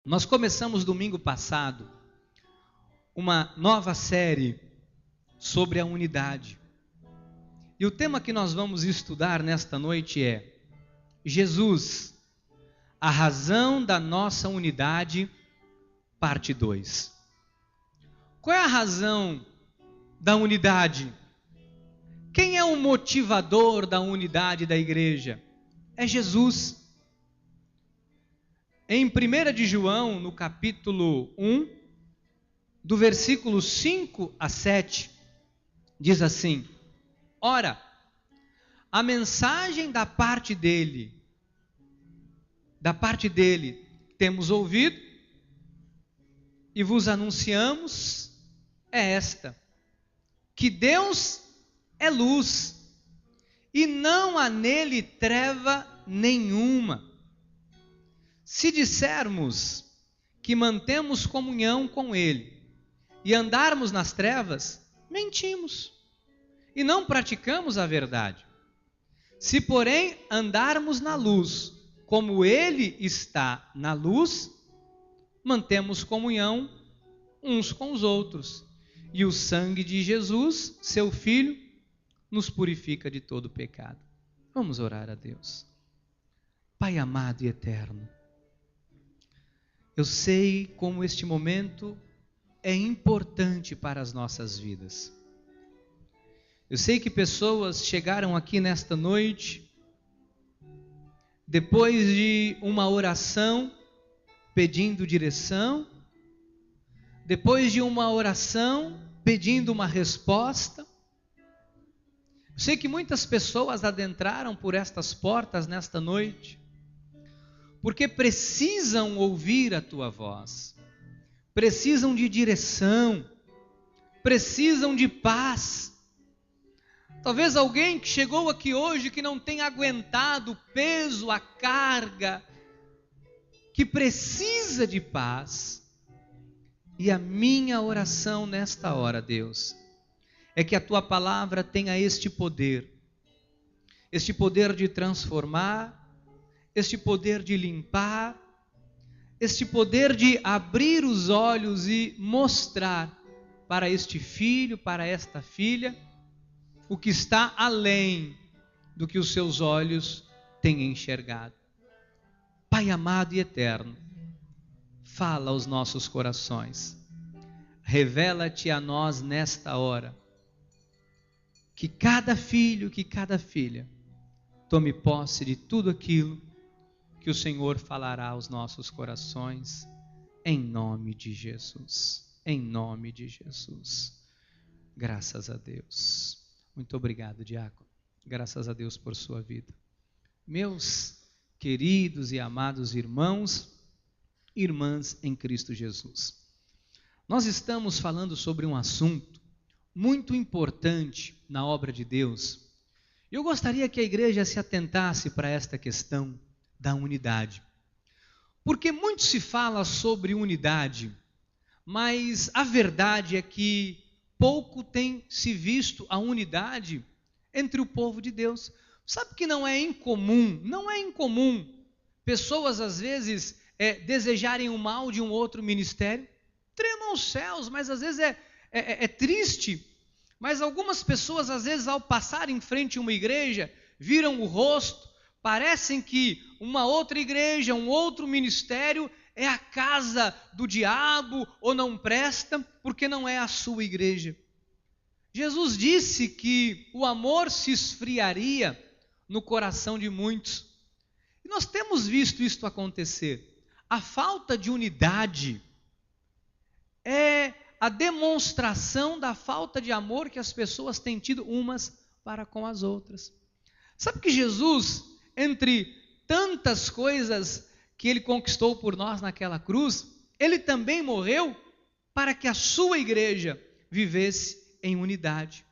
Nós começamos domingo passado uma nova série sobre a unidade. E o tema que nós vamos estudar nesta noite é Jesus, a razão da nossa unidade, parte 2. Qual é a razão da unidade? Quem é o motivador da unidade da igreja? É Jesus. Em 1 de João, no capítulo 1, do versículo 5 a 7, diz assim: Ora, a mensagem da parte dele temos ouvido e vos anunciamos é esta, que Deus é luz e não há nele treva nenhuma. Se dissermos que mantemos comunhão com ele e andarmos nas trevas, mentimos e não praticamos a verdade. Se, porém, andarmos na luz, como ele está na luz, mantemos comunhão uns com os outros. E o sangue de Jesus, seu Filho, nos purifica de todo pecado. Vamos orar a Deus. Pai amado e eterno, eu sei como este momento é importante para as nossas vidas. Eu sei que pessoas chegaram aqui nesta noite, depois de uma oração, pedindo direção, depois de uma oração, pedindo uma resposta. Eu sei que muitas pessoas adentraram por estas portas nesta noite, porque precisam ouvir a tua voz, precisam de direção, precisam de paz. Talvez alguém que chegou aqui hoje que não tenha aguentado o peso, a carga, que precisa de paz. E a minha oração nesta hora, Deus, é que a tua palavra tenha este poder de transformar, este poder de limpar, este poder de abrir os olhos e mostrar para este filho, para esta filha, o que está além do que os seus olhos têm enxergado. Pai amado e eterno, fala aos nossos corações, revela-te a nós nesta hora, que cada filho, que cada filha, tome posse de tudo aquilo que o Senhor falará aos nossos corações, em nome de Jesus, em nome de Jesus. Graças a Deus. Muito obrigado, diácono. Graças a Deus por sua vida. Meus queridos e amados irmãos e irmãs em Cristo Jesus, nós estamos falando sobre um assunto muito importante na obra de Deus. Eu gostaria que a igreja se atentasse para esta questão da unidade. Porque muito se fala sobre unidade, mas a verdade é que pouco tem se visto a unidade entre o povo de Deus. Sabe que não é incomum pessoas às vezes desejarem o mal de um outro ministério? Tremam os céus, mas às vezes é triste. Mas algumas pessoas às vezes ao passar em frente a uma igreja, viram o rosto, parecem que uma outra igreja, um outro ministério é a casa do diabo ou não presta porque não é a sua igreja. Jesus disse que o amor se esfriaria no coração de muitos. E nós temos visto isto acontecer. A falta de unidade é a demonstração da falta de amor que as pessoas têm tido umas para com as outras. Sabe que Jesus, entre tantas coisas que ele conquistou por nós naquela cruz, ele também morreu para que a sua igreja vivesse em unidade.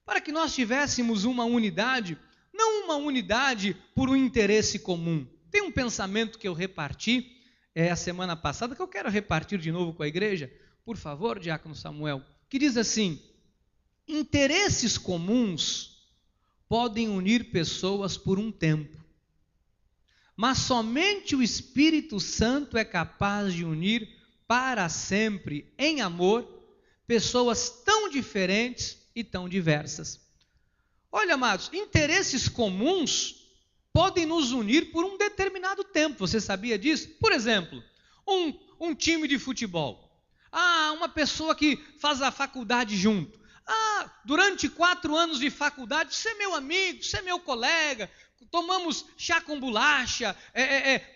Para que nós tivéssemos uma unidade, não uma unidade por um interesse comum. Tem um pensamento que eu reparti a semana passada, que eu quero repartir de novo com a igreja, por favor, diácono Samuel, que diz assim: interesses comuns podem unir pessoas por um tempo, mas somente o Espírito Santo é capaz de unir para sempre, em amor, pessoas tão diferentes e tão diversas. Olha, amados, interesses comuns podem nos unir por um determinado tempo. Você sabia disso? Por exemplo, um time de futebol. Uma pessoa que faz a faculdade junto. Durante 4 anos de faculdade, você é meu amigo, você é meu colega, tomamos chá com bolacha,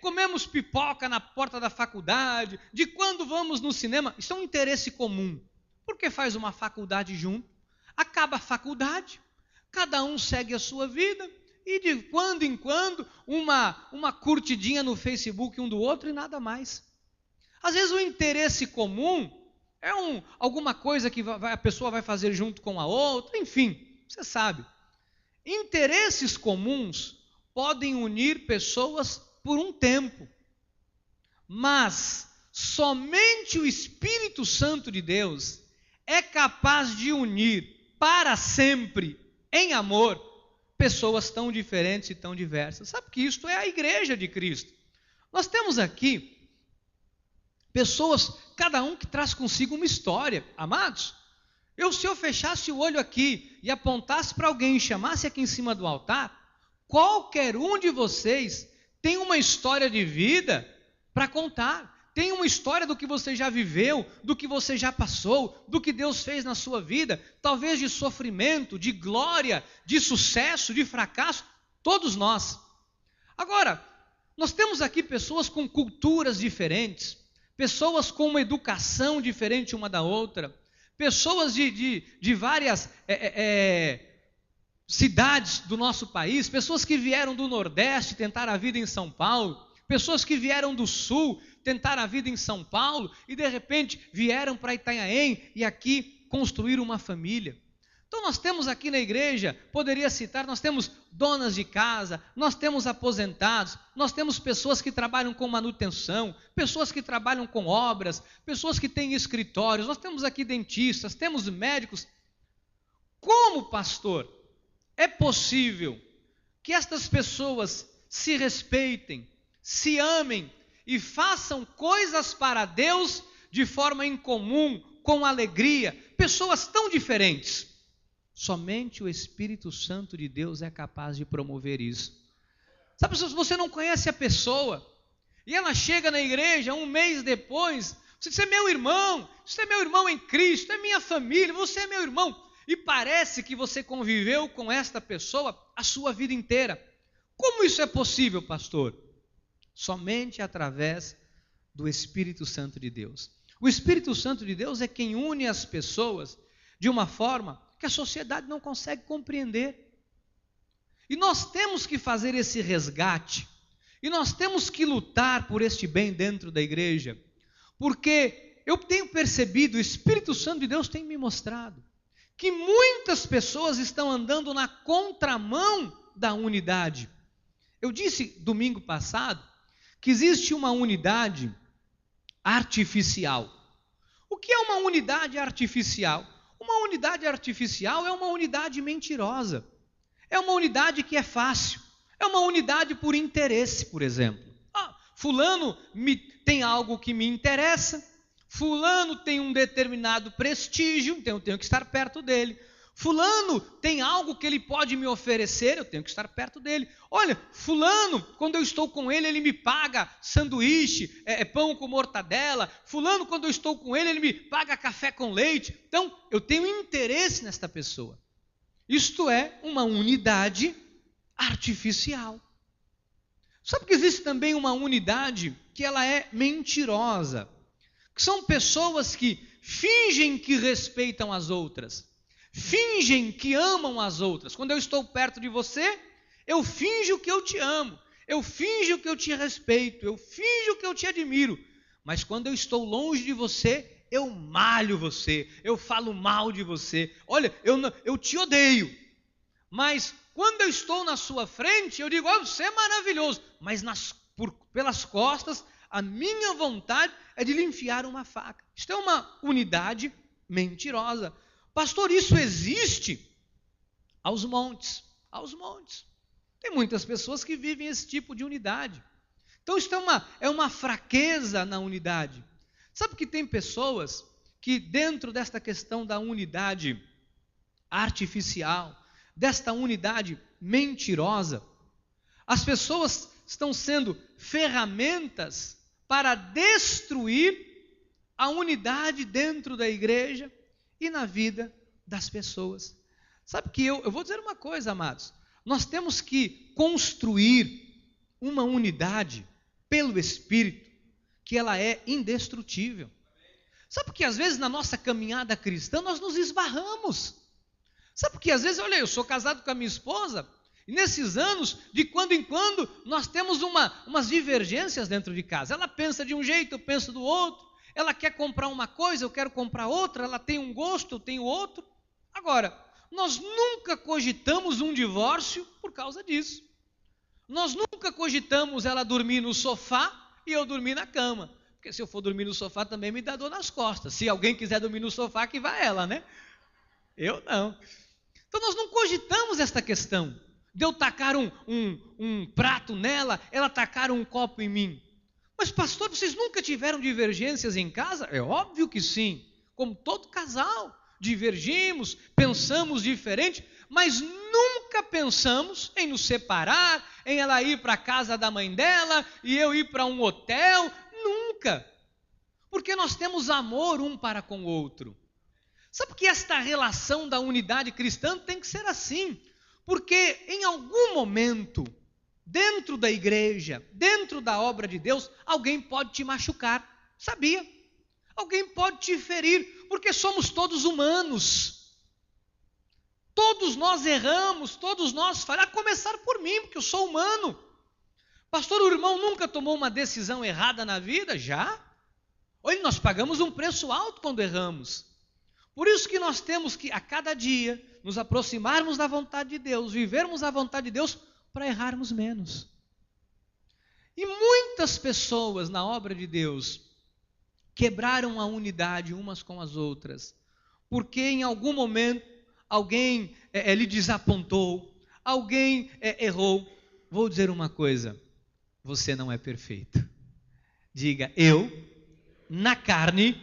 comemos pipoca na porta da faculdade, de quando vamos no cinema. Isso é um interesse comum. Porque faz uma faculdade junto, acaba a faculdade, cada um segue a sua vida, e de quando em quando, uma curtidinha no Facebook um do outro e nada mais. Às vezes o interesse comum é alguma coisa que a pessoa vai fazer junto com a outra, enfim, você sabe. Interesses comuns podem unir pessoas por um tempo, mas somente o Espírito Santo de Deus é capaz de unir para sempre, em amor, pessoas tão diferentes e tão diversas. Sabe que isto é a igreja de Cristo. Nós temos aqui pessoas, cada um que traz consigo uma história. Amados, se eu fechasse o olho aqui e apontasse para alguém e chamasse aqui em cima do altar, qualquer um de vocês tem uma história de vida para contar. Tem uma história do que você já viveu, do que você já passou, do que Deus fez na sua vida, talvez de sofrimento, de glória, de sucesso, de fracasso, todos nós. Agora, nós temos aqui pessoas com culturas diferentes, pessoas com uma educação diferente uma da outra, pessoas de várias cidades do nosso país, pessoas que vieram do Nordeste tentar a vida em São Paulo, pessoas que vieram do Sul tentar a vida em São Paulo e de repente vieram para Itanhaém e aqui construíram uma família. Então nós temos aqui na igreja, poderia citar, nós temos donas de casa, nós temos aposentados, nós temos pessoas que trabalham com manutenção, pessoas que trabalham com obras, pessoas que têm escritórios, nós temos aqui dentistas, temos médicos. Como, pastor, é possível que estas pessoas se respeitem, se amem e façam coisas para Deus de forma incomum, com alegria, pessoas tão diferentes? Somente o Espírito Santo de Deus é capaz de promover isso. Sabe, se você não conhece a pessoa, e ela chega na igreja um mês depois, você é meu irmão, você é meu irmão em Cristo, é minha família, você é meu irmão, e parece que você conviveu com esta pessoa a sua vida inteira. Como isso é possível, pastor? Somente através do Espírito Santo de Deus. O Espírito Santo de Deus é quem une as pessoas de uma forma que a sociedade não consegue compreender. E nós temos que fazer esse resgate, e nós temos que lutar por este bem dentro da igreja, porque eu tenho percebido, o Espírito Santo de Deus tem me mostrado, que muitas pessoas estão andando na contramão da unidade. Eu disse domingo passado que existe uma unidade artificial. O que é uma unidade artificial? Uma unidade artificial é uma unidade mentirosa. É uma unidade que é fácil. É uma unidade por interesse, por exemplo. Fulano tem algo que me interessa. Fulano tem um determinado prestígio, então eu tenho que estar perto dele. Fulano tem algo que ele pode me oferecer, eu tenho que estar perto dele. Olha, fulano, quando eu estou com ele, ele me paga sanduíche, pão com mortadela. Fulano, quando eu estou com ele me paga café com leite. Então, eu tenho interesse nesta pessoa. Isto é uma unidade artificial. Sabe que existe também uma unidade que ela é mentirosa, que são pessoas que fingem que respeitam as outras, fingem que amam as outras. Quando eu estou perto de você, eu finjo que eu te amo, eu finjo que eu te respeito, eu finjo que eu te admiro. Mas quando eu estou longe de você, eu malho você, eu falo mal de você. Olha, eu te odeio. Mas quando eu estou na sua frente, eu digo, você é maravilhoso. Mas pelas costas, a minha vontade é de lhe enfiar uma faca. Isto é uma unidade mentirosa. Pastor, isso existe? Aos montes, aos montes. Tem muitas pessoas que vivem esse tipo de unidade. Então isso é uma fraqueza na unidade. Sabe que tem pessoas que dentro desta questão da unidade artificial, desta unidade mentirosa, as pessoas estão sendo ferramentas para destruir a unidade dentro da igreja e na vida das pessoas. Sabe que eu vou dizer uma coisa, amados, nós temos que construir uma unidade pelo Espírito, que ela é indestrutível. Sabe que às vezes na nossa caminhada cristã nós nos esbarramos. Sabe que às vezes, olha, eu sou casado com a minha esposa, e nesses anos, de quando em quando, nós temos umas divergências dentro de casa. Ela pensa de um jeito, eu penso do outro. Ela quer comprar uma coisa, eu quero comprar outra. Ela tem um gosto, eu tenho outro. Agora, nós nunca cogitamos um divórcio por causa disso. Nós nunca cogitamos ela dormir no sofá e eu dormir na cama. Porque se eu for dormir no sofá também me dá dor nas costas. Se alguém quiser dormir no sofá, que vá ela, né? Eu não. Então nós não cogitamos esta questão de eu tacar um prato nela, ela tacar um copo em mim. Mas pastor, vocês nunca tiveram divergências em casa? É óbvio que sim. Como todo casal, divergimos, pensamos diferente, mas nunca pensamos em nos separar, em ela ir para a casa da mãe dela e eu ir para um hotel. Nunca. Porque nós temos amor um para com o outro. Sabe que esta relação da unidade cristã tem que ser assim? Porque em algum momento, dentro da igreja, dentro da obra de Deus, alguém pode te machucar. Sabia? Alguém pode te ferir, porque somos todos humanos. Todos nós erramos, todos nós falhamos, a começar por mim, porque eu sou humano. Pastor, o irmão nunca tomou uma decisão errada na vida? Já. Olha, nós pagamos um preço alto quando erramos. Por isso que nós temos que, a cada dia, nos aproximarmos da vontade de Deus, vivermos a vontade de Deus, para errarmos menos. E muitas pessoas na obra de Deus quebraram a unidade umas com as outras, porque em algum momento alguém lhe desapontou, alguém errou. Vou dizer uma coisa, você não é perfeito. Diga, eu, na carne,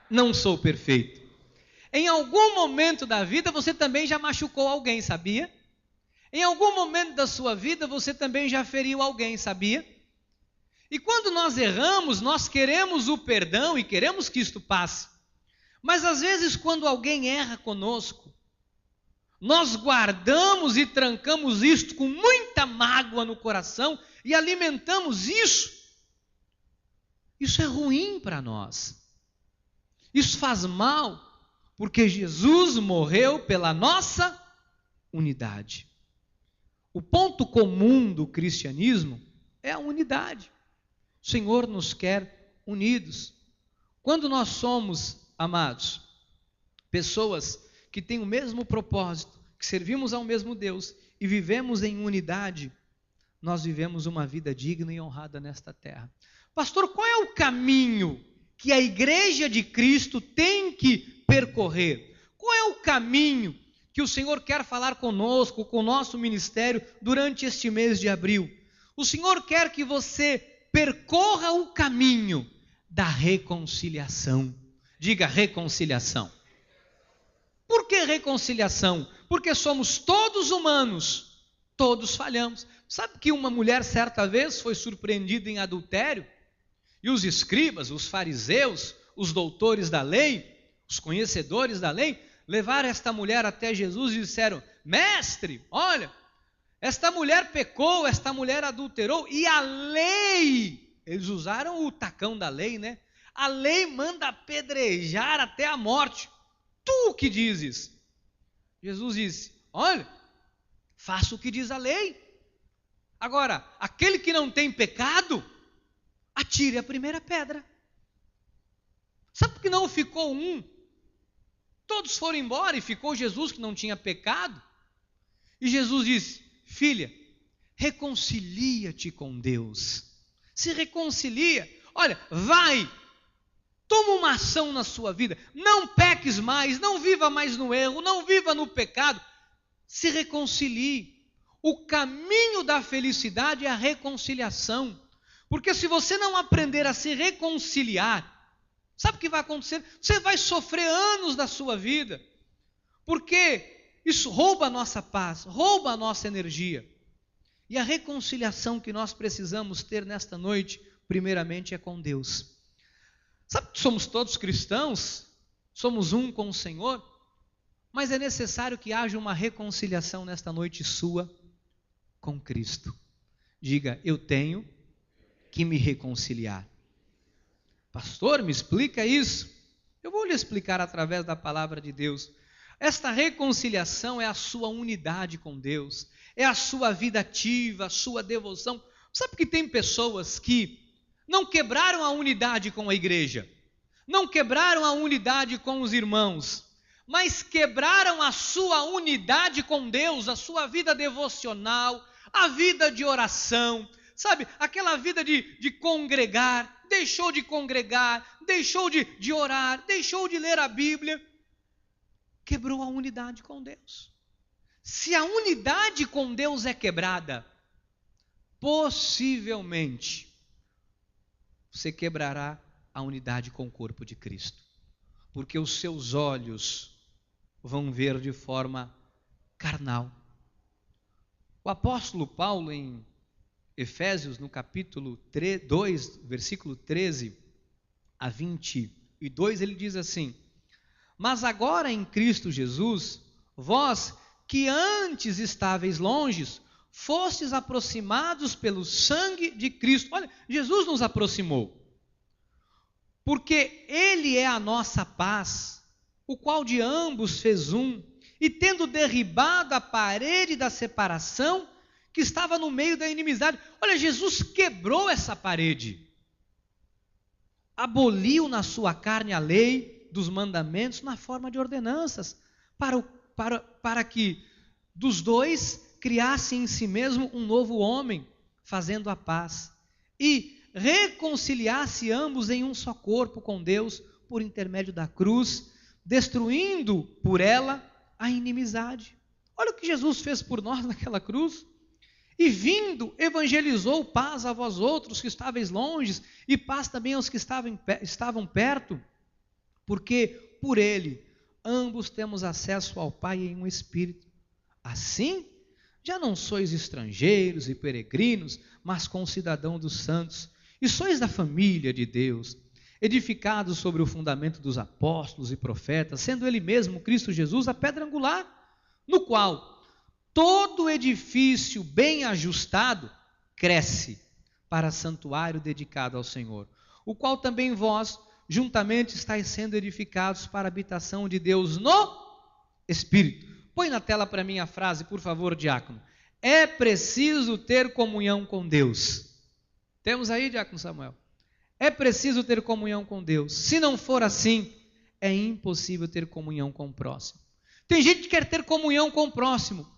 não sou perfeito. Em algum momento da vida você também já machucou alguém, sabia? Em algum momento da sua vida você também já feriu alguém, sabia? E quando nós erramos, nós queremos o perdão e queremos que isto passe. Mas às vezes quando alguém erra conosco, nós guardamos e trancamos isto com muita mágoa no coração e alimentamos isso. Isso é ruim para nós. Isso faz mal. Porque Jesus morreu pela nossa unidade. O ponto comum do cristianismo é a unidade. O Senhor nos quer unidos. Quando nós somos, amados, pessoas que têm o mesmo propósito, que servimos ao mesmo Deus e vivemos em unidade, nós vivemos uma vida digna e honrada nesta terra. Pastor, qual é o caminho que a igreja de Cristo tem que percorrer? Qual é o caminho que o Senhor quer falar conosco, com o nosso ministério, durante este mês de abril? O Senhor quer que você percorra o caminho da reconciliação. Diga reconciliação. Por que reconciliação? Porque somos todos humanos, todos falhamos. Sabe que uma mulher certa vez foi surpreendida em adultério? E os escribas, os fariseus, os doutores da lei, os conhecedores da lei, levaram esta mulher até Jesus e disseram: mestre, olha, esta mulher pecou, esta mulher adulterou, e a lei, eles usaram o tacão da lei, né? A lei manda apedrejar até a morte. Tu o que dizes? Jesus disse: olha, faça o que diz a lei. Agora, aquele que não tem pecado, atire a primeira pedra. Sabe por que não ficou um? Todos foram embora e ficou Jesus que não tinha pecado. E Jesus disse: filha, reconcilia-te com Deus. Se reconcilia. Olha, vai, toma uma ação na sua vida. Não peques mais, não viva mais no erro, não viva no pecado. Se reconcilie. O caminho da felicidade é a reconciliação. Porque se você não aprender a se reconciliar, sabe o que vai acontecer? Você vai sofrer anos da sua vida. Porque isso rouba a nossa paz, rouba a nossa energia. E a reconciliação que nós precisamos ter nesta noite, primeiramente, é com Deus. Sabe que somos todos cristãos? Somos um com o Senhor? Mas é necessário que haja uma reconciliação nesta noite sua com Cristo. Diga, eu tenho que me reconciliar. Pastor, me explica isso. Eu vou lhe explicar através da palavra de Deus. Esta reconciliação é a sua unidade com Deus, é a sua vida ativa, a sua devoção. Sabe que tem pessoas que não quebraram a unidade com a igreja, não quebraram a unidade com os irmãos, mas quebraram a sua unidade com Deus, a sua vida devocional, a vida de oração, sabe, aquela vida de congregar, deixou de orar, deixou de ler a Bíblia, quebrou a unidade com Deus. Se a unidade com Deus é quebrada, possivelmente você quebrará a unidade com o corpo de Cristo, porque os seus olhos vão ver de forma carnal. O apóstolo Paulo, em Efésios, no capítulo 2, versículo 13 a 22, ele diz assim: mas agora em Cristo Jesus, vós que antes estáveis longes, fostes aproximados pelo sangue de Cristo. Olha, Jesus nos aproximou, porque Ele é a nossa paz, o qual de ambos fez um, e tendo derribado a parede da separação que estava no meio da inimizade. Olha, Jesus quebrou essa parede, aboliu na sua carne a lei dos mandamentos na forma de ordenanças, para que dos dois criasse em si mesmo um novo homem, fazendo a paz, e reconciliasse ambos em um só corpo com Deus, por intermédio da cruz, destruindo por ela a inimizade. Olha o que Jesus fez por nós naquela cruz. E vindo, evangelizou paz a vós outros que estáveis longe, e paz também aos que estavam perto, porque por ele ambos temos acesso ao Pai em um Espírito. Assim, já não sois estrangeiros e peregrinos, mas concidadãos dos santos, e sois da família de Deus, edificados sobre o fundamento dos apóstolos e profetas, sendo ele mesmo, Cristo Jesus, a pedra angular, no qual todo edifício bem ajustado cresce para santuário dedicado ao Senhor, o qual também vós juntamente estáis sendo edificados para a habitação de Deus no Espírito. Põe na tela para mim a frase, por favor, diácono. É preciso ter comunhão com Deus. Temos aí, diácono Samuel? É preciso ter comunhão com Deus. Se não for assim, é impossível ter comunhão com o próximo. Tem gente que quer ter comunhão com o próximo,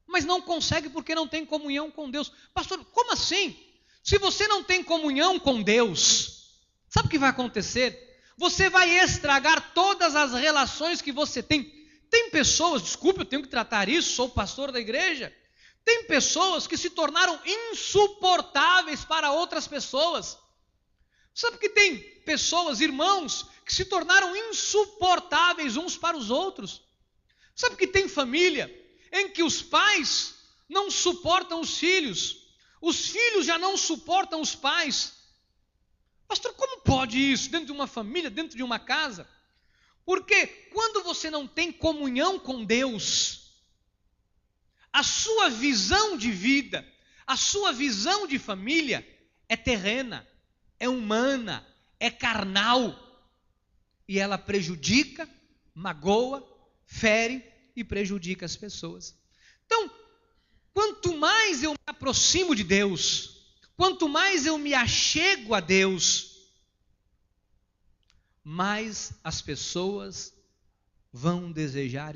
mas não consegue porque não tem comunhão com Deus. Pastor, como assim? Se você não tem comunhão com Deus, sabe o que vai acontecer? Você vai estragar todas as relações que você tem. Tem pessoas, desculpe, eu tenho que tratar isso, sou pastor da igreja. Tem pessoas que se tornaram insuportáveis para outras pessoas. Sabe que tem pessoas, irmãos, que se tornaram insuportáveis uns para os outros. Sabe que tem família em que os pais não suportam os filhos já não suportam os pais. Pastor, como pode isso dentro de uma família, dentro de uma casa? Porque quando você não tem comunhão com Deus, a sua visão de vida, a sua visão de família é terrena, é humana, é carnal, e ela prejudica, magoa, fere e prejudica as pessoas. Então, quanto mais eu me aproximo de Deus, quanto mais eu me achego a Deus, mais as pessoas vão desejar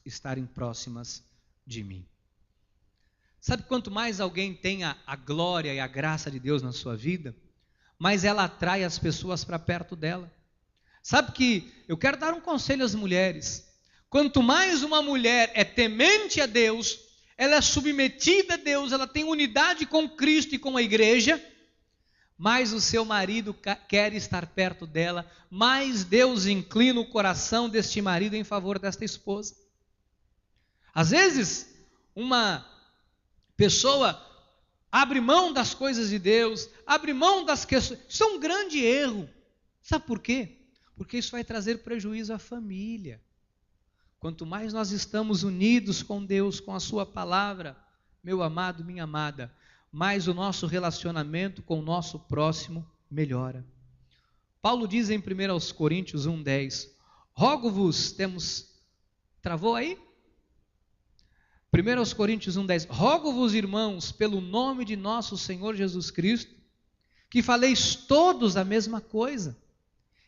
estarem próximas de mim. Sabe, quanto mais alguém tem a glória e a graça de Deus na sua vida, mais ela atrai as pessoas para perto dela. Sabe que eu quero dar um conselho às mulheres. Quanto mais uma mulher é temente a Deus, ela é submetida a Deus, ela tem unidade com Cristo e com a igreja, mais o seu marido quer estar perto dela, mais Deus inclina o coração deste marido em favor desta esposa. Às vezes, uma pessoa abre mão das coisas de Deus, abre mão das questões. Isso é um grande erro. Sabe por quê? Porque isso vai trazer prejuízo à família. Quanto mais nós estamos unidos com Deus, com a sua palavra, meu amado, minha amada, mais o nosso relacionamento com o nosso próximo melhora. Paulo diz em 1 Coríntios 1,10, rogo-vos, travou aí? 1 Coríntios 1,10, rogo-vos, irmãos, pelo nome de nosso Senhor Jesus Cristo, que faleis todos a mesma coisa,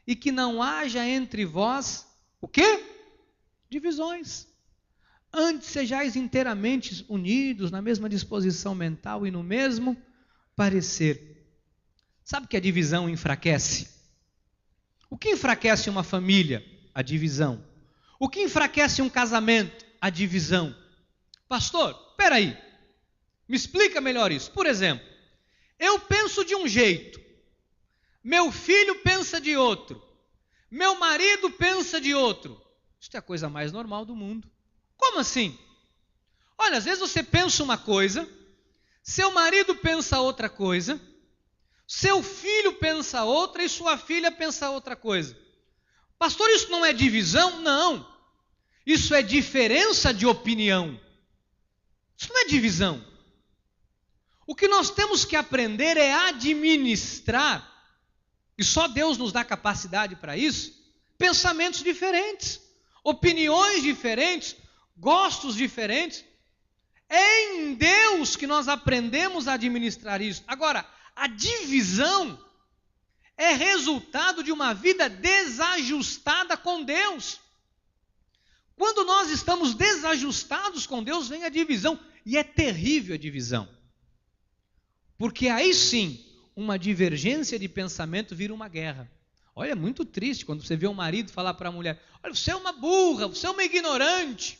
e que não haja entre vós, o quê? Divisões. Antes sejais inteiramente unidos, na mesma disposição mental e no mesmo parecer. Sabe que a divisão enfraquece? O que enfraquece uma família? A divisão. O que enfraquece um casamento? A divisão. Pastor, peraí, me explica melhor isso. Por exemplo, eu penso de um jeito, meu filho pensa de outro, meu marido pensa de outro. Isso é a coisa mais normal do mundo. Como assim? Olha, às vezes você pensa uma coisa, seu marido pensa outra coisa, seu filho pensa outra e sua filha pensa outra coisa. Pastor, isso não é divisão? Não. Isso é diferença de opinião. Isso não é divisão. O que nós temos que aprender é administrar, e só Deus nos dá capacidade para isso, pensamentos diferentes, opiniões diferentes, gostos diferentes. É em Deus que nós aprendemos a administrar isso. Agora, a divisão é resultado de uma vida desajustada com Deus. Quando nós estamos desajustados com Deus, vem a divisão. E é terrível a divisão. Porque aí sim, uma divergência de pensamento vira uma guerra. Olha, é muito triste quando você vê um marido falar para a mulher, olha, você é uma burra, você é uma ignorante.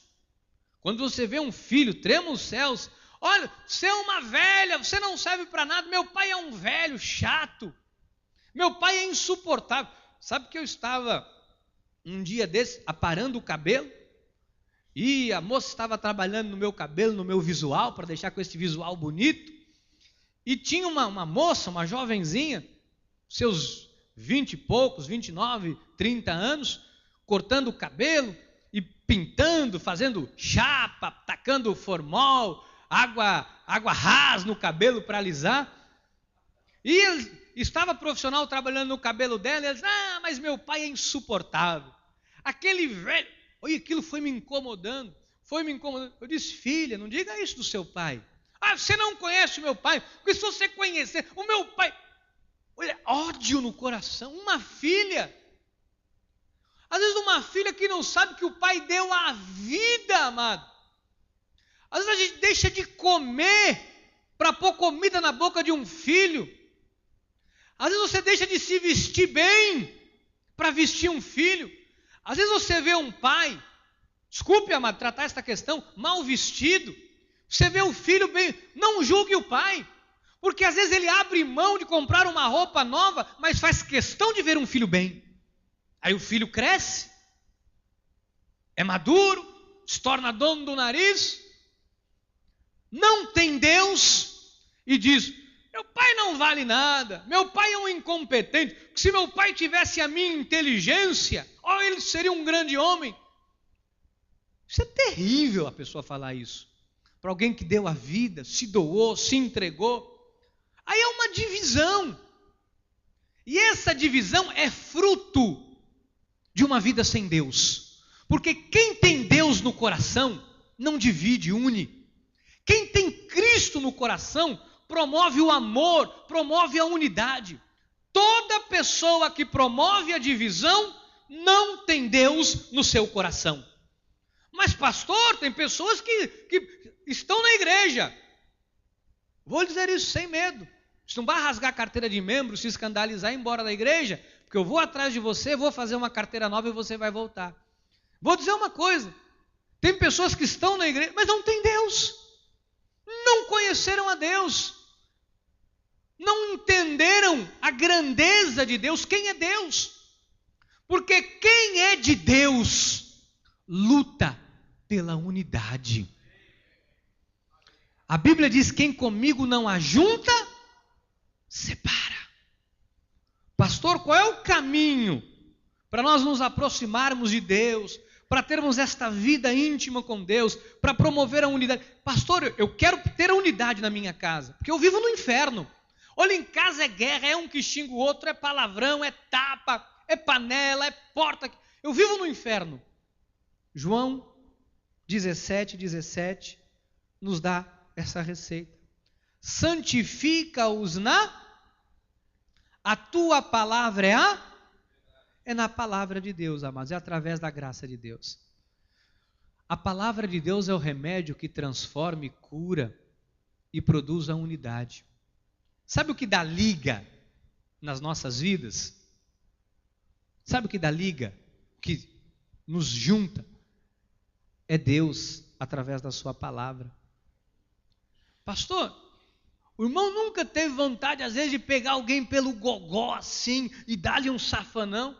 Quando você vê um filho, trema os céus, olha, você é uma velha, você não serve para nada, meu pai é um velho chato, meu pai é insuportável. Sabe que eu estava um dia desse aparando o cabelo, e a moça estava trabalhando no meu cabelo, no meu visual, para deixar com esse visual bonito, e tinha uma moça, uma jovenzinha, seus 20 e poucos, 29, 30 anos, cortando o cabelo e pintando, fazendo chapa, tacando formol, água rasa no cabelo para alisar. E estava profissional trabalhando no cabelo dela, e ela disse, mas meu pai é insuportável. Aquele velho, olha, aquilo foi me incomodando. Eu disse, filha, não diga isso do seu pai. Você não conhece o meu pai, porque se você conhecer, o meu pai... Olha, ódio no coração, uma filha. Às vezes uma filha que não sabe que o pai deu a vida, amado. Às vezes a gente deixa de comer para pôr comida na boca de um filho. Às vezes você deixa de se vestir bem para vestir um filho. Às vezes você vê um pai, desculpe, amado, tratar esta questão, mal vestido. Você vê o filho bem, não julgue o pai. Porque às vezes ele abre mão de comprar uma roupa nova, mas faz questão de ver um filho bem. Aí o filho cresce, é maduro, se torna dono do nariz, não tem Deus e diz, meu pai não vale nada, meu pai é um incompetente, se meu pai tivesse a minha inteligência, ele seria um grande homem. Isso é terrível a pessoa falar isso. Para alguém que deu a vida, se doou, se entregou. Aí é uma divisão. E essa divisão é fruto de uma vida sem Deus. Porque quem tem Deus no coração não divide, une. Quem tem Cristo no coração promove o amor, promove a unidade. Toda pessoa que promove a divisão não tem Deus no seu coração. Mas pastor, tem pessoas que estão na igreja. Vou dizer isso sem medo. Você não vai rasgar a carteira de membro, se escandalizar e ir embora da igreja, porque eu vou atrás de você, vou fazer uma carteira nova e você vai voltar. Vou dizer uma coisa, tem pessoas que estão na igreja, mas não tem Deus. não conheceram a Deus, não entenderam a grandeza de Deus, quem é Deus. Porque quem é de Deus luta pela unidade. A Bíblia diz: quem comigo não ajunta, separa. Pastor, qual é o caminho para nós nos aproximarmos de Deus, para termos esta vida íntima com Deus, para promover a unidade? Pastor, eu quero ter a unidade na minha casa, porque eu vivo no inferno. Olha, em casa é guerra, é um que xinga o outro, é palavrão, é tapa, é panela, é porta. Eu vivo no inferno. João 17 nos dá essa receita. Santifica-os a tua palavra é na palavra de Deus, amados, é através da graça de Deus. A palavra de Deus é o remédio que transforma e cura e produz a unidade. Sabe o que dá liga nas nossas vidas? Sabe o que dá liga? O que nos junta? É Deus através da sua palavra. Pastor, o irmão nunca teve vontade, às vezes, de pegar alguém pelo gogó assim e dar-lhe um safanão?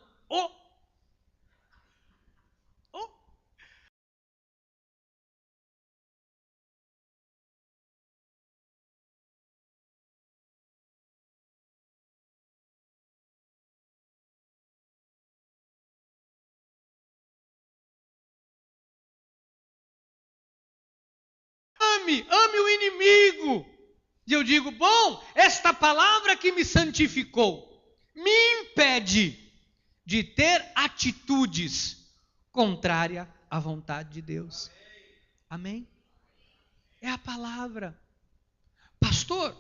Ame o inimigo. E eu digo: bom, esta palavra que me santificou me impede de ter atitudes contrárias à vontade de Deus. Amém? É a palavra. Pastor,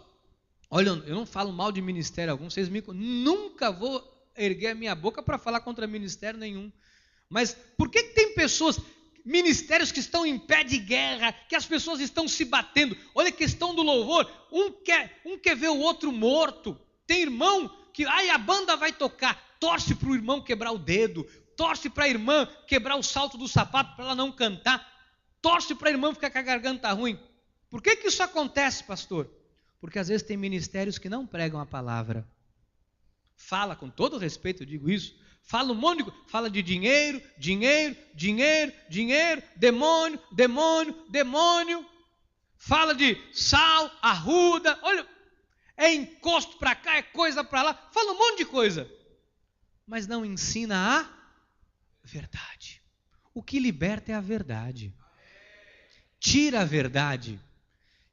olha, eu não falo mal de ministério algum, vocês nunca vou erguer a minha boca para falar contra ministério nenhum. Mas por que tem pessoas, ministérios que estão em pé de guerra, que as pessoas estão se batendo? Olha a questão do louvor, um quer ver o outro morto. Tem irmão que, a banda vai tocar, torce para o irmão quebrar o dedo, torce para a irmã quebrar o salto do sapato para ela não cantar, torce para a irmã ficar com a garganta ruim. Por que isso acontece, pastor? Porque às vezes tem ministérios que não pregam a palavra. Fala, com todo respeito eu digo isso, fala um monte de coisa, fala de dinheiro, demônio, fala de sal, arruda, olha, é encosto para cá, é coisa para lá, fala um monte de coisa, mas não ensina a verdade. O que liberta é a verdade. Tira a verdade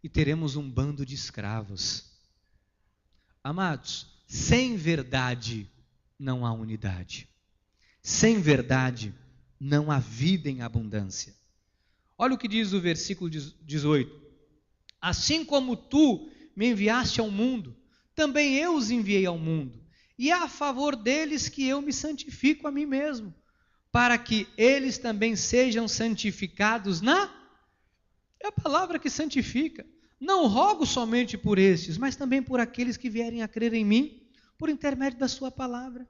e teremos um bando de escravos. Amados, sem verdade não há unidade. Sem verdade não há vida em abundância. Olha o que diz o versículo 18. Assim como tu me enviaste ao mundo, também eu os enviei ao mundo. E é a favor deles que eu me santifico a mim mesmo, para que eles também sejam santificados É a palavra que santifica. Não rogo somente por estes, mas também por aqueles que vierem a crer em mim, por intermédio da sua palavra,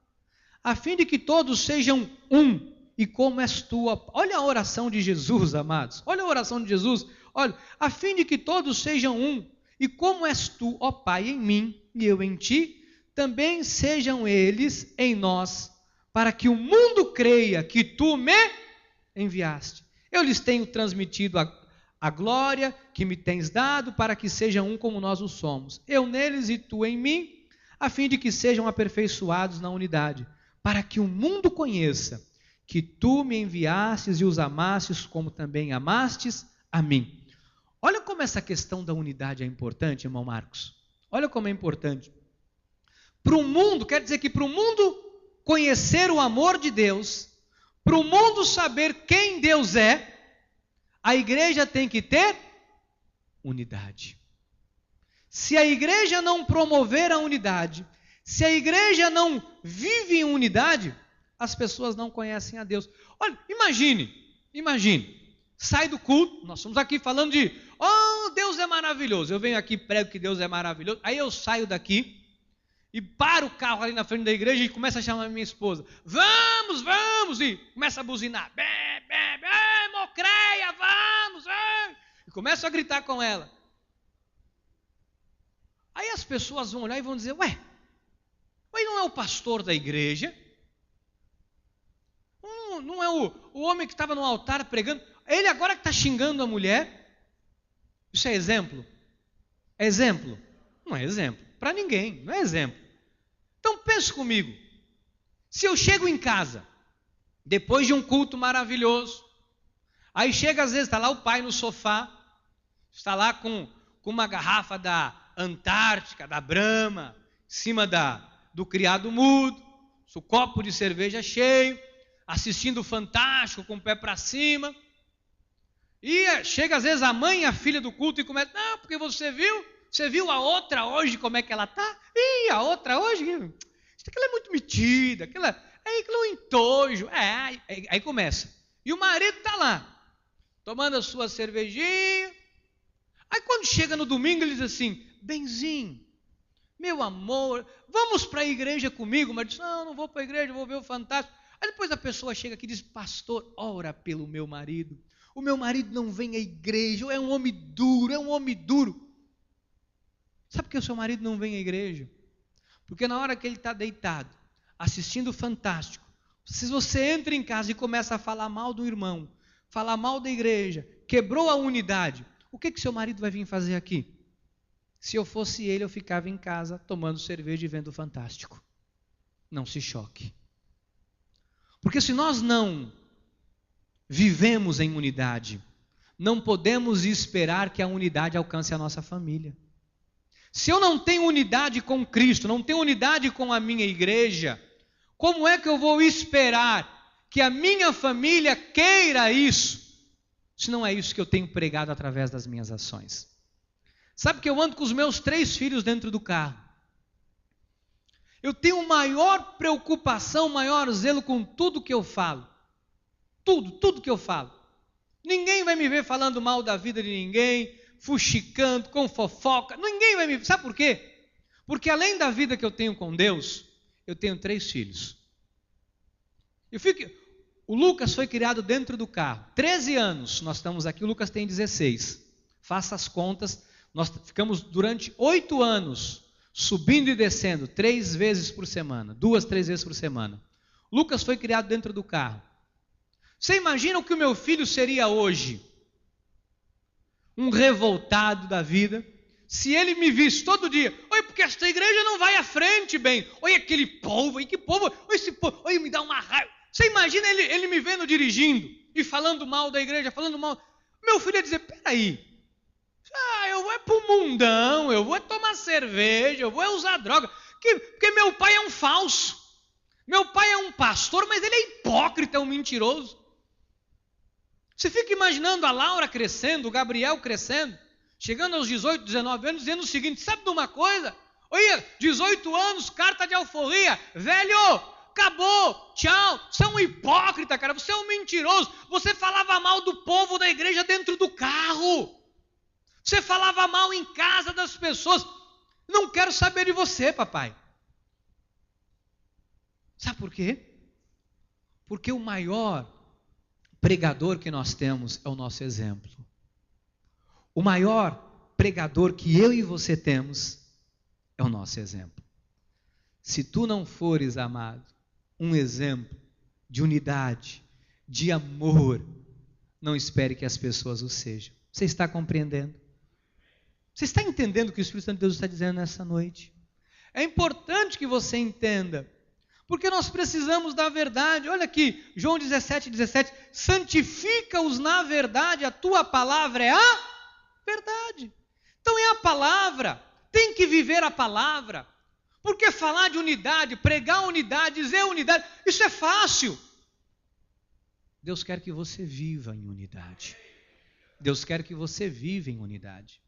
a fim de que todos sejam um, e como és tu. Olha a oração de Jesus, amados. Olha a oração de Jesus. Olha, a fim de que todos sejam um, e como és tu, ó Pai, em mim, e eu em ti, também sejam eles em nós, para que o mundo creia que tu me enviaste. Eu lhes tenho transmitido a glória que me tens dado, para que sejam um como nós o somos. Eu neles e tu em mim, a fim de que sejam aperfeiçoados na unidade, para que o mundo conheça que tu me enviastes e os amastes, como também amastes a mim. Olha como essa questão da unidade é importante, irmão Marcos. Olha como é importante. Para o mundo, quer dizer que para o mundo conhecer o amor de Deus, para o mundo saber quem Deus é, a igreja tem que ter unidade. Se a igreja não promover a unidade, se a igreja não vive em unidade, as pessoas não conhecem a Deus. Olha, imagine, sai do culto, nós estamos aqui falando de, Deus é maravilhoso, eu venho aqui, prego que Deus é maravilhoso, aí eu saio daqui e paro o carro ali na frente da igreja e começo a chamar minha esposa, vamos, e começa a buzinar, mocreia, vamos, e começo a gritar com ela. Aí as pessoas vão olhar e vão dizer, ué, não é o pastor da igreja? Não é o homem que estava no altar pregando? Ele agora que está xingando a mulher? Isso é exemplo? É exemplo? Não é exemplo. Para ninguém, não é exemplo. Então pense comigo. Se eu chego em casa, depois de um culto maravilhoso, aí chega às vezes, está lá o pai no sofá, está lá com uma garrafa da Antártica, da Brahma, em cima do criado mudo, o copo de cerveja cheio, assistindo o Fantástico com o pé para cima, e chega às vezes a mãe e a filha do culto e começa, não, porque você viu a outra hoje como é que ela está? Ih, a outra hoje, aquela é muito metida, aquilo é um entojo, aí começa, e o marido está lá, tomando a sua cervejinha, aí quando chega no domingo ele diz assim, Benzinho, meu amor, vamos para a igreja comigo, mas diz, não vou para a igreja, vou ver o Fantástico. Aí depois a pessoa chega aqui e diz, pastor, ora pelo meu marido, o meu marido não vem à igreja, é um homem duro. Sabe por que o seu marido não vem à igreja? Porque na hora que ele está deitado, assistindo o Fantástico, se você entra em casa e começa a falar mal do irmão, falar mal da igreja, quebrou a unidade, o que seu marido vai vir fazer aqui? Se eu fosse ele, eu ficava em casa tomando cerveja e vendo o Fantástico. Não se choque. Porque se nós não vivemos em unidade, não podemos esperar que a unidade alcance a nossa família. Se eu não tenho unidade com Cristo, não tenho unidade com a minha igreja, como é que eu vou esperar que a minha família queira isso, se não é isso que eu tenho pregado através das minhas ações? Sabe que eu ando com os meus 3 filhos dentro do carro. Eu tenho maior preocupação, maior zelo com tudo que eu falo. Tudo que eu falo. Ninguém vai me ver falando mal da vida de ninguém, fuxicando, com fofoca. Ninguém vai me ver. Sabe por quê? Porque além da vida que eu tenho com Deus, eu tenho 3 filhos. O Lucas foi criado dentro do carro. 13 anos nós estamos aqui, o Lucas tem 16. Faça as contas. Nós ficamos durante 8 anos subindo e descendo 3 vezes por semana, 2, 3 vezes por semana. Lucas foi criado dentro do carro. Você imagina o que o meu filho seria hoje? Um revoltado da vida. Se ele me visse todo dia, oi, porque esta igreja não vai à frente bem. Oi, aquele povo, que povo, oi, esse povo, oi, me dá uma raiva. Você imagina ele me vendo dirigindo e falando mal da igreja, falando mal. Meu filho ia dizer, peraí. Eu vou para o mundão, eu vou tomar cerveja, eu vou usar droga, porque meu pai é um falso, meu pai é um pastor, mas ele é hipócrita, é um mentiroso. Você fica imaginando a Laura crescendo, o Gabriel crescendo, chegando aos 18, 19 anos, dizendo o seguinte, sabe de uma coisa? Olha, 18 anos, carta de alforria, velho, acabou, tchau, você é um hipócrita, cara, você é um mentiroso, você falava mal do povo da igreja dentro do carro. Você falava mal em casa das pessoas. Não quero saber de você, papai. Sabe por quê? Porque o maior pregador que nós temos é o nosso exemplo. O maior pregador que eu e você temos é o nosso exemplo. Se tu não fores, amado, um exemplo de unidade, de amor, não espere que as pessoas o sejam. Você está compreendendo? Você está entendendo o que o Espírito Santo de Deus está dizendo nessa noite? É importante que você entenda, porque nós precisamos da verdade. Olha aqui, João 17, santifica-os na verdade, a tua palavra é a verdade. Então é a palavra, tem que viver a palavra, porque falar de unidade, pregar unidade, dizer unidade, isso é fácil. Deus quer que você viva em unidade. Deus quer que você viva em unidade.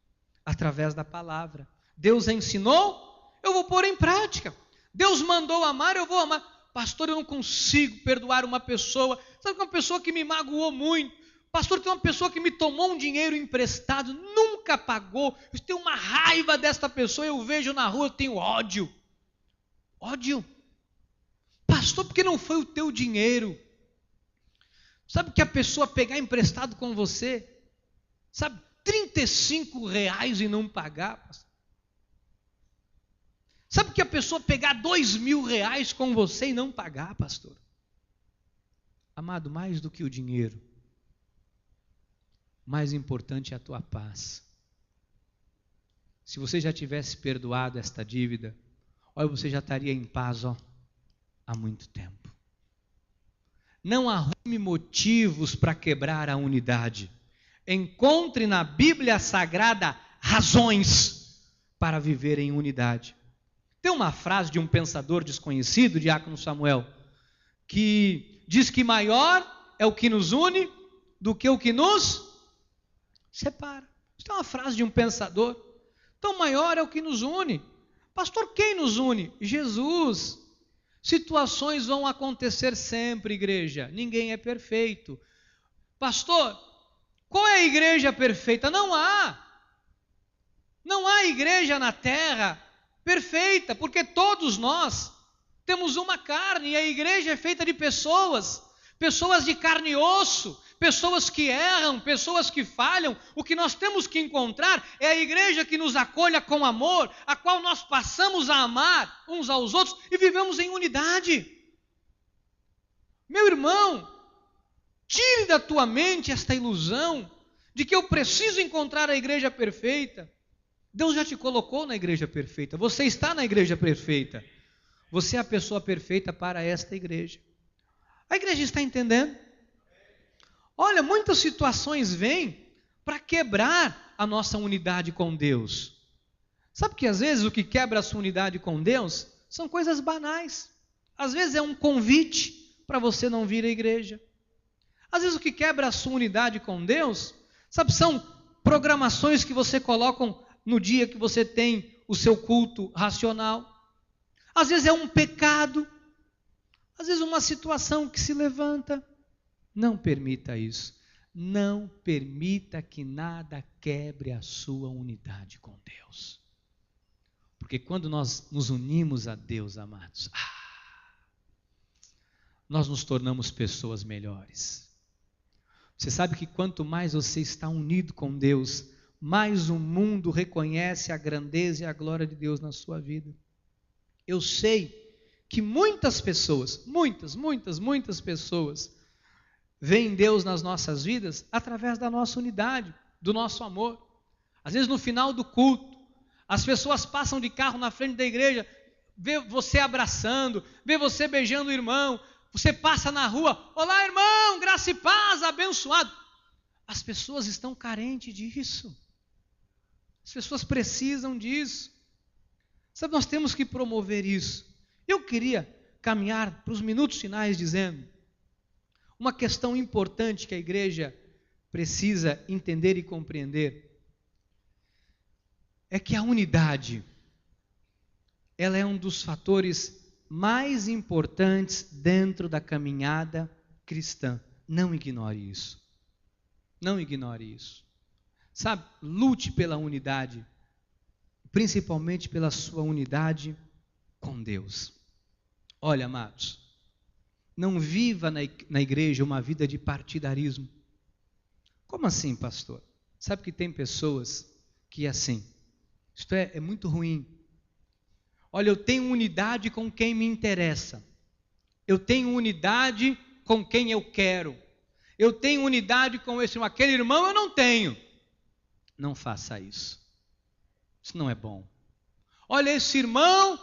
Através da palavra. Deus ensinou, eu vou pôr em prática. Deus mandou amar, eu vou amar. Pastor, eu não consigo perdoar uma pessoa. Sabe, uma pessoa que me magoou muito. Pastor, tem uma pessoa que me tomou um dinheiro emprestado, nunca pagou. Eu tenho uma raiva desta pessoa, eu vejo na rua, eu tenho ódio. Ódio. Pastor, porque não foi o teu dinheiro. Sabe que a pessoa pegar emprestado com você, sabe, R$35 e não pagar. Sabe que a pessoa pegar R$2.000 com você e não pagar, pastor? Amado, mais do que o dinheiro, o mais importante é a tua paz. Se você já tivesse perdoado esta dívida, olha, você já estaria em paz, há muito tempo. Não arrume motivos para quebrar a unidade. Encontre na Bíblia Sagrada razões para viver em unidade. Tem uma frase de um pensador desconhecido, Diácono Samuel, que diz que maior é o que nos une do que o que nos separa. Isso é uma frase de um pensador. Então, maior é o que nos une. Pastor, quem nos une? Jesus. Situações vão acontecer sempre, igreja. Ninguém é perfeito. Pastor, qual é a igreja perfeita? Não há. Não há igreja na terra perfeita, porque todos nós temos uma carne, e a igreja é feita de pessoas de carne e osso, pessoas que erram, pessoas que falham. O que nós temos que encontrar é a igreja que nos acolha com amor, a qual nós passamos a amar uns aos outros e vivemos em unidade. Meu irmão, tire da tua mente esta ilusão de que eu preciso encontrar a igreja perfeita. Deus já te colocou na igreja perfeita, você está na igreja perfeita, você é a pessoa perfeita para esta igreja. A igreja está entendendo? Olha, muitas situações vêm para quebrar a nossa unidade com Deus. Sabe que às vezes o que quebra a sua unidade com Deus são coisas banais. Às vezes é um convite para você não vir à igreja. Às vezes o que quebra a sua unidade com Deus, sabe, são programações que você coloca no dia que você tem o seu culto racional. Às vezes é um pecado, às vezes uma situação que se levanta. Não permita isso. Não permita que nada quebre a sua unidade com Deus. Porque quando nós nos unimos a Deus, amados, nós nos tornamos pessoas melhores. Você sabe que quanto mais você está unido com Deus, mais o mundo reconhece a grandeza e a glória de Deus na sua vida. Eu sei que muitas pessoas, muitas pessoas, veem Deus nas nossas vidas através da nossa unidade, do nosso amor. Às vezes no final do culto, as pessoas passam de carro na frente da igreja, vê você abraçando, vê você beijando o irmão, você passa na rua, olá irmão, graça e paz, abençoado. As pessoas estão carentes disso. As pessoas precisam disso. Sabe, nós temos que promover isso. Eu queria caminhar para os minutos finais dizendo uma questão importante que a igreja precisa entender e compreender. É que a unidade, ela é um dos fatores mais importantes dentro da caminhada cristã. Não ignore isso. Não ignore isso. Sabe, lute pela unidade, principalmente pela sua unidade com Deus. Olha, amados, não viva na igreja uma vida de partidarismo. Como assim, pastor? Sabe que tem pessoas que é assim, isto é muito ruim. Olha, eu tenho unidade com quem me interessa, eu tenho unidade com quem eu quero, eu tenho unidade com esse irmão, aquele irmão eu não tenho. Não faça isso. Isso não é bom. Olha, esse irmão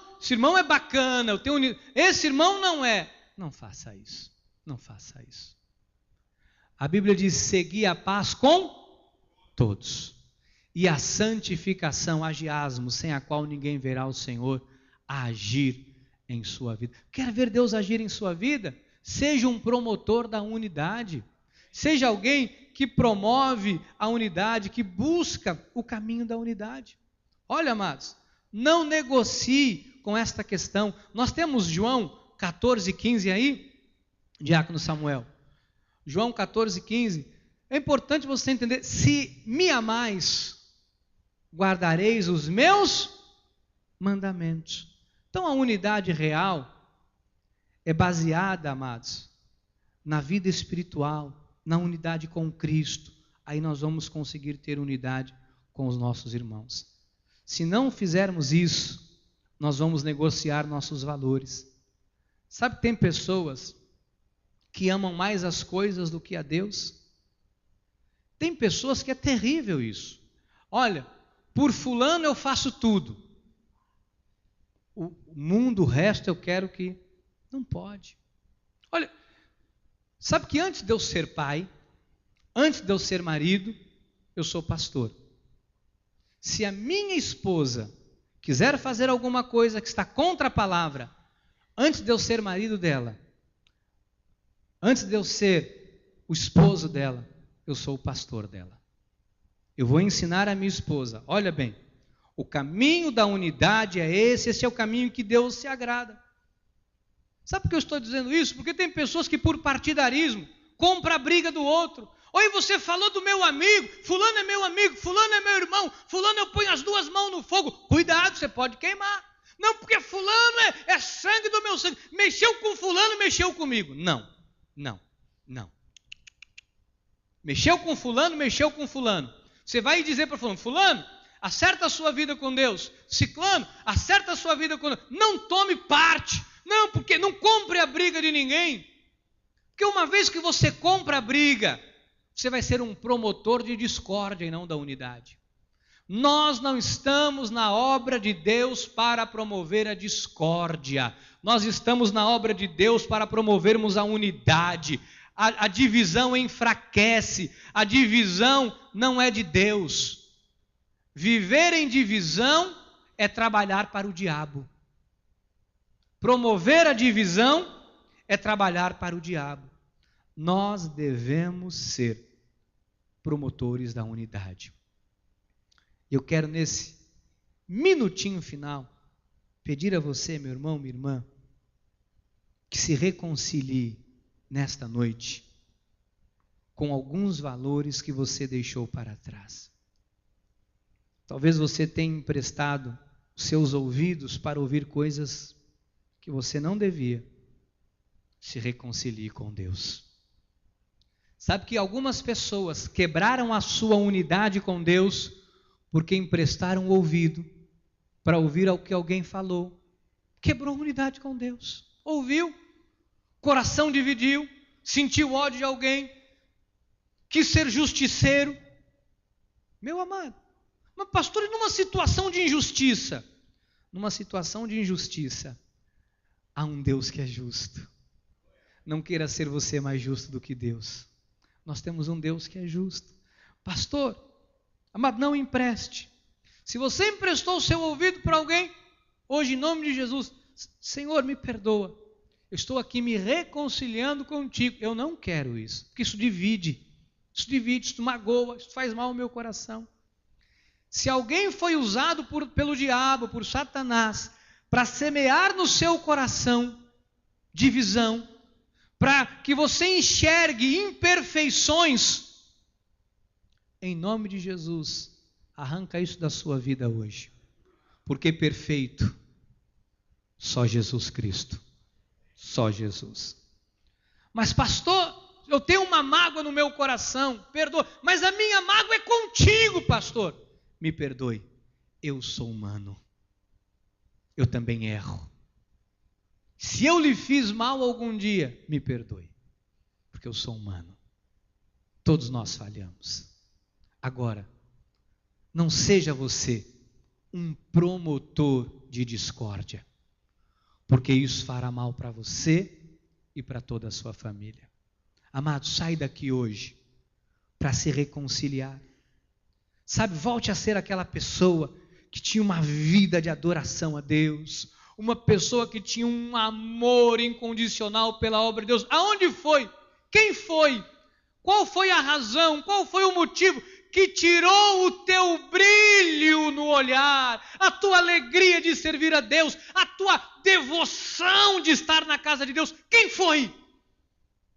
é bacana, eu tenho unidade. Esse irmão não é. Não faça isso. Não faça isso. A Bíblia diz: segui a paz com todos, e a santificação, agiasmo, sem a qual ninguém verá o Senhor agir em sua vida. Quer ver Deus agir em sua vida? Seja um promotor da unidade. Seja alguém que promove a unidade, que busca o caminho da unidade. Olha, amados, não negocie com esta questão. Nós temos João 14,15 aí, Diácono Samuel. João 14,15. É importante você entender: se me amais, guardareis os meus mandamentos. Então a unidade real é baseada, amados, na vida espiritual, na unidade com Cristo. Aí nós vamos conseguir ter unidade com os nossos irmãos. Se não fizermos isso, nós vamos negociar nossos valores. Sabe que tem pessoas que amam mais as coisas do que a Deus? Tem pessoas que é terrível isso. Olha, por fulano eu faço tudo. O mundo, o resto eu quero que... Não pode. Olha, sabe que antes de eu ser pai, antes de eu ser marido, eu sou pastor. Se a minha esposa quiser fazer alguma coisa que está contra a palavra, antes de eu ser marido dela, antes de eu ser o esposo dela, eu sou o pastor dela. Eu vou ensinar a minha esposa, olha bem, o caminho da unidade é esse é o caminho que Deus se agrada. Sabe por que eu estou dizendo isso? Porque tem pessoas que por partidarismo compram a briga do outro. Oi, você falou do meu amigo, fulano é meu amigo, fulano é meu irmão, fulano eu ponho as duas mãos no fogo. Cuidado, você pode queimar. Não, porque fulano é sangue do meu sangue. Mexeu com fulano, mexeu comigo. Não. Mexeu com fulano. Você vai dizer para fulano, acerta a sua vida com Deus. Ciclano, acerta a sua vida com Deus. Não tome parte. Não, porque não compre a briga de ninguém. Porque uma vez que você compra a briga, você vai ser um promotor de discórdia e não da unidade. Nós não estamos na obra de Deus para promover a discórdia. Nós estamos na obra de Deus para promovermos a unidade. A divisão enfraquece. A divisão não é de Deus. Viver em divisão é trabalhar para o diabo. Promover a divisão é trabalhar para o diabo. Nós devemos ser promotores da unidade. Eu quero nesse minutinho final pedir a você, meu irmão, minha irmã, que se reconcilie nesta noite com alguns valores que você deixou para trás. Talvez você tenha emprestado seus ouvidos para ouvir coisas que você não devia. Se reconcilie com Deus. Sabe que algumas pessoas quebraram a sua unidade com Deus porque emprestaram o ouvido para ouvir o que alguém falou. Quebrou a unidade com Deus. Ouviu, coração dividiu, sentiu ódio de alguém, quis ser justiceiro. Meu amado, mas pastor, e numa situação de injustiça? Numa situação de injustiça, há um Deus que é justo. Não queira ser você mais justo do que Deus. Nós temos um Deus que é justo. Pastor, amado, não empreste. Se você emprestou o seu ouvido para alguém, hoje em nome de Jesus, Senhor, me perdoa. Eu estou aqui me reconciliando contigo. Eu não quero isso, porque isso divide, isso magoa, isso faz mal ao meu coração. Se alguém foi usado pelo diabo, por Satanás, para semear no seu coração divisão, para que você enxergue imperfeições, em nome de Jesus, arranca isso da sua vida hoje, porque perfeito, só Jesus Cristo, só Jesus. Mas pastor, eu tenho uma mágoa no meu coração, perdoa, mas a minha mágoa é contigo, pastor. Me perdoe, eu sou humano, eu também erro. Se eu lhe fiz mal algum dia, me perdoe, porque eu sou humano. Todos nós falhamos. Agora, não seja você um promotor de discórdia, porque isso fará mal para você e para toda a sua família. Amado, sai daqui hoje para se reconciliar. Sabe, volte a ser aquela pessoa que tinha uma vida de adoração a Deus, uma pessoa que tinha um amor incondicional pela obra de Deus. Aonde foi? Quem foi? Qual foi a razão? Qual foi o motivo que tirou o teu brilho no olhar, a tua alegria de servir a Deus, a tua devoção de estar na casa de Deus? Quem foi?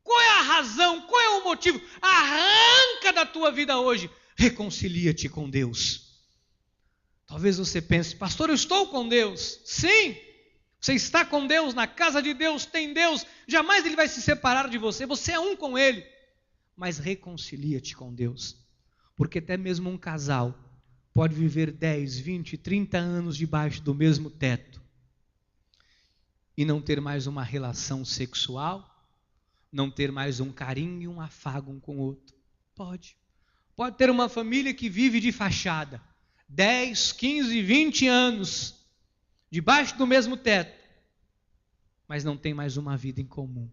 Qual é a razão? Qual é o motivo? Arranca da tua vida hoje. Reconcilia-te com Deus. Talvez você pense, pastor, eu estou com Deus. Sim, você está com Deus, na casa de Deus, tem Deus, jamais Ele vai se separar de você, você é um com Ele. Mas reconcilia-te com Deus, porque até mesmo um casal pode viver 10, 20, 30 anos debaixo do mesmo teto e não ter mais uma relação sexual, não ter mais um carinho e um afago um com o outro? Pode. Pode ter uma família que vive de fachada, 10, 15, 20 anos, debaixo do mesmo teto, mas não tem mais uma vida em comum.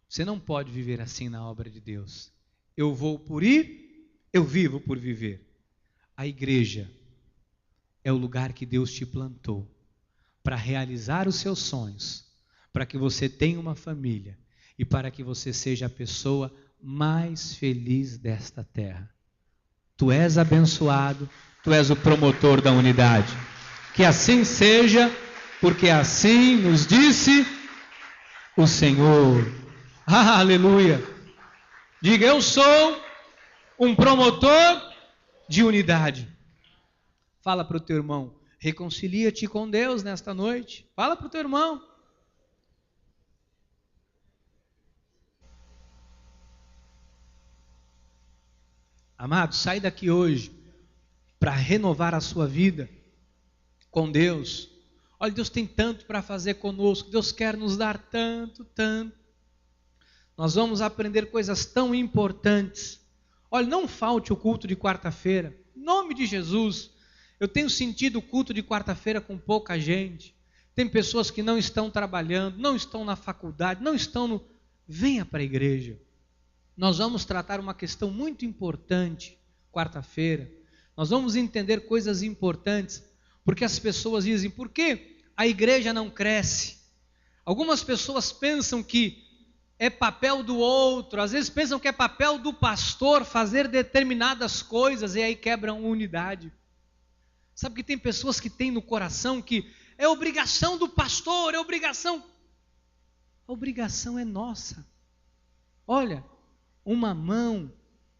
Você não pode viver assim na obra de Deus. Eu vou por ir, eu vivo por viver. A igreja é o lugar que Deus te plantou para realizar os seus sonhos, para que você tenha uma família e para que você seja a pessoa mais feliz desta terra. Tu és abençoado, tu és o promotor da unidade. Que assim seja, porque assim nos disse o Senhor. Aleluia! Diga, eu sou um promotor de unidade. Fala para o teu irmão, reconcilia-te com Deus nesta noite. Fala para o teu irmão. Amado, sai daqui hoje para renovar a sua vida com Deus. Olha, Deus tem tanto para fazer conosco. Deus quer nos dar tanto, tanto. Nós vamos aprender coisas tão importantes. Olha, não falte o culto de quarta-feira. Em nome de Jesus. Eu tenho sentido o culto de quarta-feira com pouca gente. Tem pessoas que não estão trabalhando, não estão na faculdade, não estão no... Venha para a igreja. Nós vamos tratar uma questão muito importante quarta-feira. Nós vamos entender coisas importantes, porque as pessoas dizem, por que a igreja não cresce? Algumas pessoas pensam que é papel do outro, às vezes pensam que é papel do pastor fazer determinadas coisas e aí quebram unidade. Sabe que tem pessoas que têm no coração que é obrigação do pastor, é obrigação. A obrigação é nossa. Olha, uma mão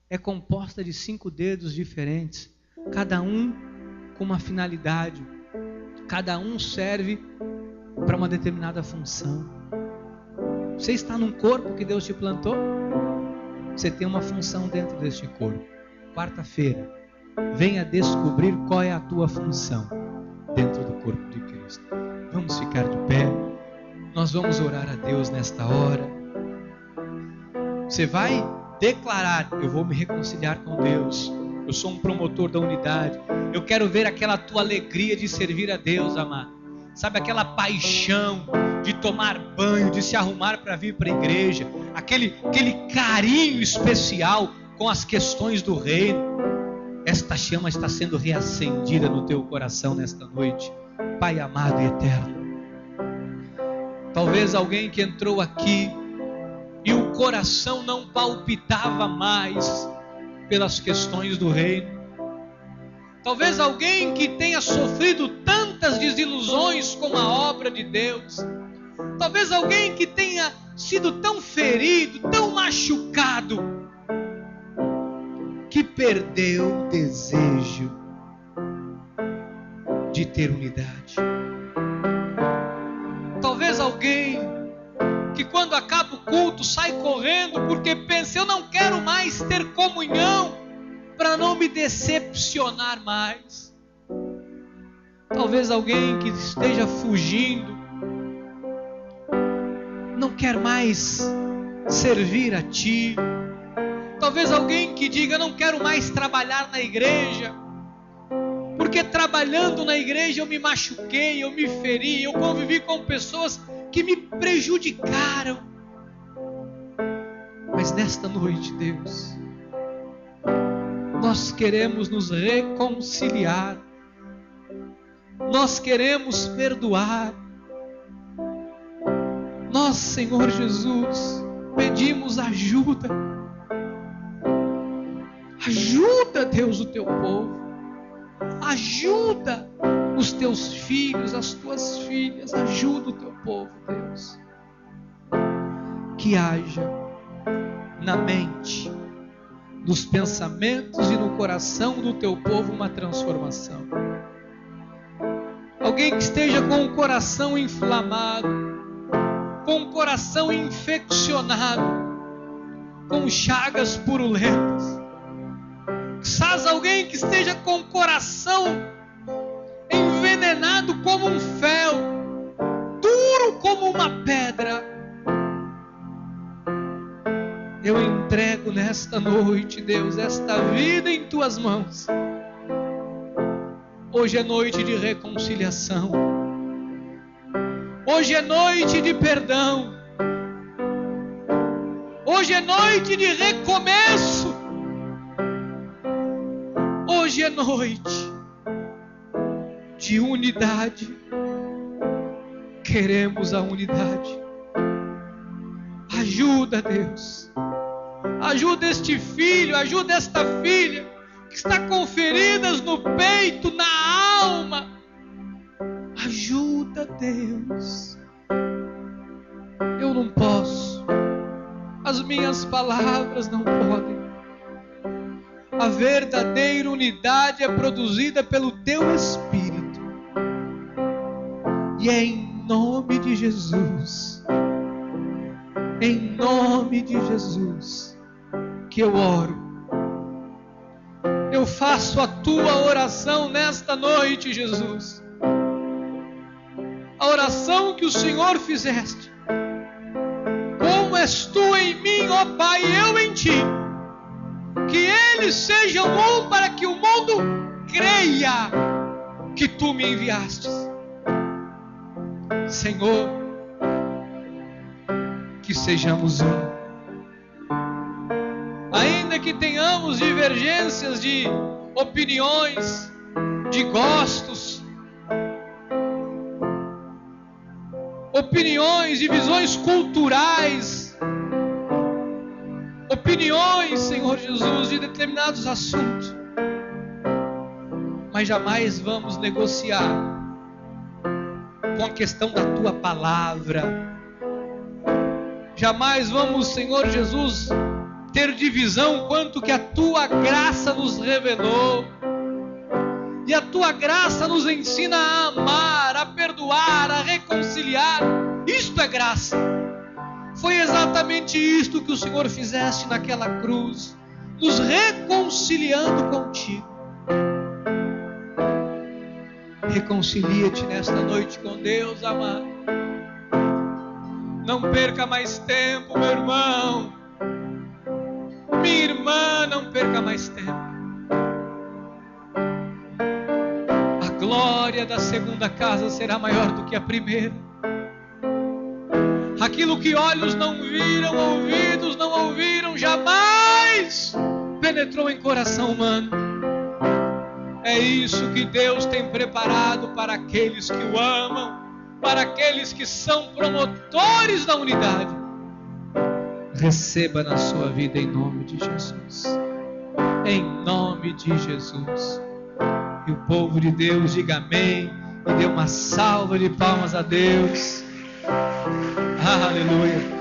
é composta de 5 dedos diferentes, cada um com uma finalidade, cada um serve para uma determinada função. Você está num corpo que Deus te plantou, você tem uma função dentro deste corpo. Quarta-feira, venha descobrir qual é a tua função dentro do corpo de Cristo. Vamos ficar de pé, nós vamos orar a Deus nesta hora. Você vai declarar, eu vou me reconciliar com Deus, eu sou um promotor da unidade, eu quero ver aquela tua alegria de servir a Deus, amado. Sabe, aquela paixão de tomar banho, de se arrumar para vir para a igreja, aquele carinho especial com as questões do reino. Esta chama está sendo reacendida no teu coração nesta noite, Pai amado e eterno. Talvez alguém que entrou aqui e o coração não palpitava mais pelas questões do reino. Talvez alguém que tenha sofrido tantas desilusões com a obra de Deus. Talvez alguém que tenha sido tão ferido, tão machucado, que perdeu o desejo de ter unidade. Talvez alguém que quando acaba o culto sai correndo porque pensa, eu não quero mais ter comunhão para não me decepcionar mais. Talvez alguém que esteja fugindo, não quer mais servir a Ti. Talvez alguém que diga, não quero mais trabalhar na igreja, porque trabalhando na igreja eu me machuquei, eu me feri, eu convivi com pessoas que me prejudicaram. Mas nesta noite, Deus, nós queremos nos reconciliar, nós queremos perdoar. Nós, Senhor Jesus, pedimos ajuda. Ajuda, Deus, o teu povo. Ajuda os teus filhos, as tuas filhas. Ajuda o teu povo, Deus. Que haja na mente, nos pensamentos e no coração do teu povo uma transformação. Alguém que esteja com o coração inflamado, com o coração infeccionado, com chagas purulentas. Quizás alguém que esteja com o coração envenenado como um fel, duro como uma pedra. Eu entrego nesta noite, Deus, esta vida em tuas mãos. Hoje é noite de reconciliação. Hoje é noite de perdão. Hoje é noite de recomeço. Hoje é noite de unidade. Queremos a unidade. Ajuda, Deus. Ajuda este filho, ajuda esta filha que está com feridas no peito, na alma. Ajuda, Deus. Eu não posso. As minhas palavras não podem. A verdadeira unidade é produzida pelo Teu Espírito. E é em nome de Jesus, em nome de Jesus, que eu oro. Eu faço a Tua oração nesta noite, Jesus. A oração que o Senhor fizeste. Como és Tu em mim, ó Pai, eu em Ti. Que eles sejam um para que o mundo creia que Tu me enviastes. Senhor, que sejamos um. Ainda que tenhamos divergências de opiniões, de gostos, opiniões e visões culturais, opiniões, Senhor Jesus, de determinados assuntos, mas jamais vamos negociar com a questão da Tua palavra. Jamais vamos, Senhor Jesus, ter divisão quanto que a Tua graça nos revelou. E a Tua graça nos ensina a amar, a perdoar, a reconciliar. Isto é graça. Foi exatamente isto que o Senhor fizeste naquela cruz, nos reconciliando contigo. Reconcilia-te nesta noite com Deus, amado. Não perca mais tempo, meu irmão. Minha irmã, não perca mais tempo. A glória da segunda casa será maior do que a primeira. Aquilo que olhos não viram, ouvidos não ouviram, jamais penetrou em coração humano. É isso que Deus tem preparado para aqueles que o amam, para aqueles que são promotores da unidade. Receba na sua vida em nome de Jesus. Em nome de Jesus. E o povo de Deus diga amém e dê uma salva de palmas a Deus. Aleluia.